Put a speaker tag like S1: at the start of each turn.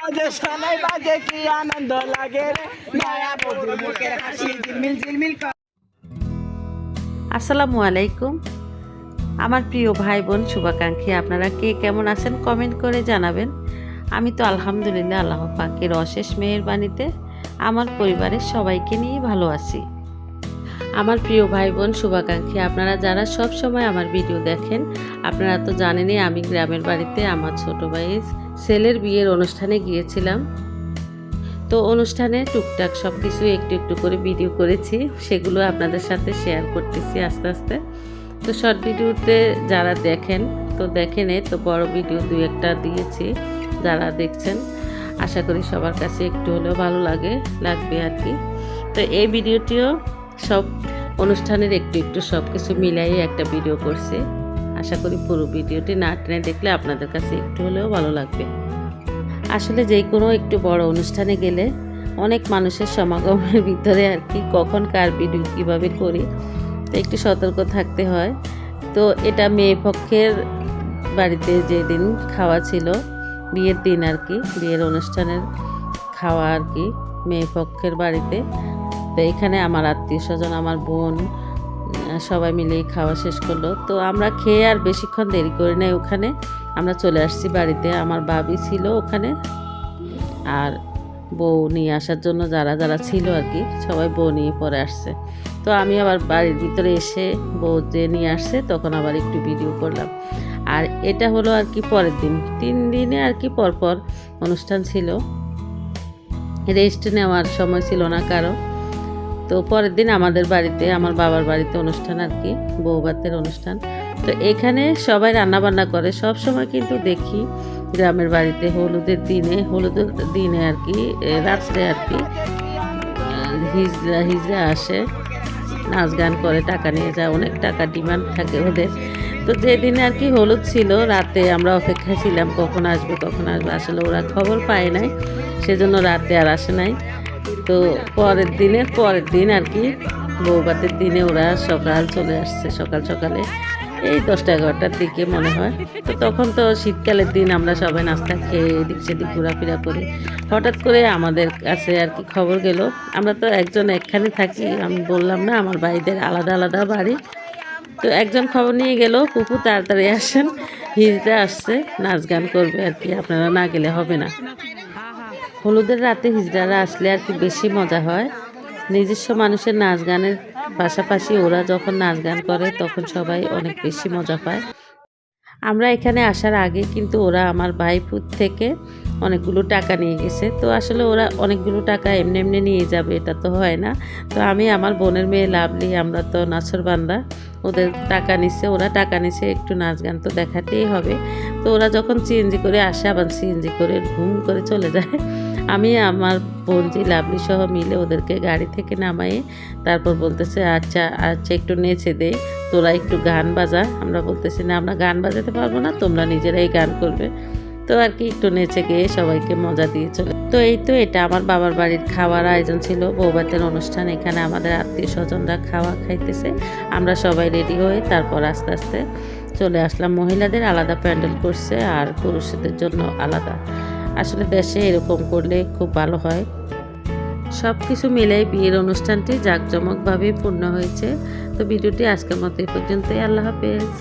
S1: বাজে সানাই বাজে কি আনন্দ লাগে রে নয়া বধূর মুখের হাসি ঝিলমিল ঝিলমিল।
S2: আসসালামু আলাইকুম আমার প্রিয় ভাই বোন শুভাকাঙ্ক্ষী, আপনারা কে কেমন আছেন কমেন্ট করে জানাবেন। আমি তো আলহামদুলিল্লাহ আল্লাহ পাকের অশেষ মেহেরবানিতে আমার পরিবারের সবাইকে নিয়ে ভালো আছি। আমার প্রিয় ভাই বোন শুভাকাঙ্ক্ষী, আপনারা যারা সব সময় আমার ভিডিও দেখেন, আপনারা তো জানেনই আমি গ্রামের বাড়িতে আমার ছোট ভাইয়ের ছেলের বিয়ের অনুষ্ঠানে গিয়েছিলাম। তো অনুষ্ঠানে টুকটাক সব কিছু একটু একটু করে ভিডিও করেছি, সেগুলো আপনাদের সাথে শেয়ার করতেছি আস্তে আস্তে। তো শর্ট ভিডিওতে যারা দেখেন তো দেখেন, তো বড় ভিডিও দুই একটা দিয়েছি, যারা দেখছেন আশা করি সবার কাছে একটু হলেও ভালো লাগবে আর কি। তো এই ভিডিওটিও সব অনুষ্ঠানের একটু একটু সব কিছু মিলাই একটা ভিডিও করছি। আশা করি পুরো ভিডিওটি না টেনে দেখলে আপনাদের কাছে একটু হলেও ভালো লাগবে। আসলে যে কোনো একটু বড় অনুষ্ঠানে গেলে অনেক মানুষের সমাগমের ভিতরে আর কি কখন কার ভিডিও কীভাবে করি তো একটু সতর্ক থাকতে হয়। তো এটা মেয়ে পক্ষের বাড়িতে যেদিন খাওয়া ছিল, বিয়ের দিন আর কি, বিয়ের অনুষ্ঠানের খাওয়া আর কি মেয়ে পক্ষের বাড়িতে। তো এখানে আমার আত্মীয় স্বজন, আমার বোন সবাই মিলে খাওয়া শেষ করলো। তো আমরা খেয়ে আর বেশিক্ষণ দেরি করি নাই, ওখানে আমরা চলে আসছি বাড়িতে। আমার বাবি ছিল ওখানে, আর বউ নিয়ে আসার জন্য যারা যারা ছিল আর কি সবাই বউ নিয়ে পরে আসছে। তো আমি আবার বাড়ির ভিতরে এসে বউ যে নিয়ে আসছে তখন আবার একটু ভিডিও করলাম। আর এটা হলো আর কি পরের দিন, 3 দিনে আর কি পরপর অনুষ্ঠান ছিল, রেস্ট নেওয়ার সময় ছিল না কারো। তো পরের দিন আমাদের বাড়িতে, আমার বাবার বাড়িতে অনুষ্ঠান আর কি, বউভাতের অনুষ্ঠান। তো এখানে সবাই রান্না বান্না করে সব সময়, কিন্তু দেখি গ্রামের বাড়িতে হলুদের দিনে আর কি রাত্রে আর কি হিজড়া আসে, নাচ গান করে, টাকা নিয়ে যায়, অনেক টাকা ডিমান্ড থাকে ওদের। তো যেদিনে আর কি হলুদ ছিল, রাতে আমরা অপেক্ষায় ছিলাম কখন আসবে। আসলে ওরা খবর পায় নাই, সেজন্য রাতে আর আসে নাই। তো পরের দিন আর কি বউভাতের দিনে ওরা সকাল চলে আসছে, সকালে এই 10টা-11টার দিকে মনে হয়। তো তখন তো শীতকালের দিন, আমরা সবাই নাস্তা খেয়ে এদিক সেদিক ঘোরাফেরা করি। হঠাৎ করে আমাদের কাছে আর কি খবর গেল, আমরা তো একজন একখানে থাকি, আমি বললাম না আমার ভাইদের আলাদা আলাদা বাড়ি। তো একজন খবর নিয়ে গেল, ফুপু তাড়াতাড়ি আসেন, হিজড়া আসছে, নাচ গান করবে আর কি, আপনারা না গেলে হবে না। হলুদের রাতে হিজড়ারা আসলে আর কি বেশি মজা হয়। নিজস্ব মানুষের নাচ গানের পাশাপাশি ওরা যখন নাচ গান করে তখন সবাই অনেক বেশি মজা পায়। আমরা এখানে আসার আগে কিন্তু ওরা আমার ভাইপুর থেকে অনেকগুলো টাকা নিয়ে গেছে। তো আসলে ওরা অনেকগুলো টাকা এমনি এমনি নিয়ে যাবে এটা তো হয় না। তো আমি আমার বোনের মেয়ে লাভলি, আমরা তো নাছরবান্দা, ওদের টাকা নিচ্ছে, ওরা টাকা নিচ্ছে, একটু নাচ গান তো দেখাতেই হবে। তো ওরা যখন সিএনজি করে আসে, আবার সিএনজি করে ঘুম করে চলে যায়। আমি আমার বোনজি লাভলি সহ মিলে ওদেরকে গাড়ি থেকে নামাই, তারপর বলতেছে আচ্ছা একটু নেচে দে, তোরা একটু গান বাজা। আমরা বলতেছি না, আমরা গান বাজাতে পারবো না, তোমরা নিজেরাই গান করবে। তো আর কি একটু নেচে গিয়ে সবাইকে মজা দিয়ে চলে। তো এই তো এটা আমার বাবার বাড়ির খাওয়ার আয়োজন ছিল, বউভাতের অনুষ্ঠান। এখানে আমাদের আত্মীয় স্বজনরা খাওয়া খাইতেছে, আমরা সবাই রেডি হয়ে তারপর আস্তে আস্তে চলে আসলাম। মহিলাদের আলাদা প্যান্ডেল করছে আর পুরুষদের জন্য আলাদা। আসলে দেশে এরকম করলে খুব ভালো হয়। সব কিছু মিলাই বিয়ের অনুষ্ঠানটি জাঁকজমকভাবেই পূর্ণ হয়েছে। তো ভিডিওটি আজকের মতো এই পর্যন্তই। আল্লাহ হাফেজ।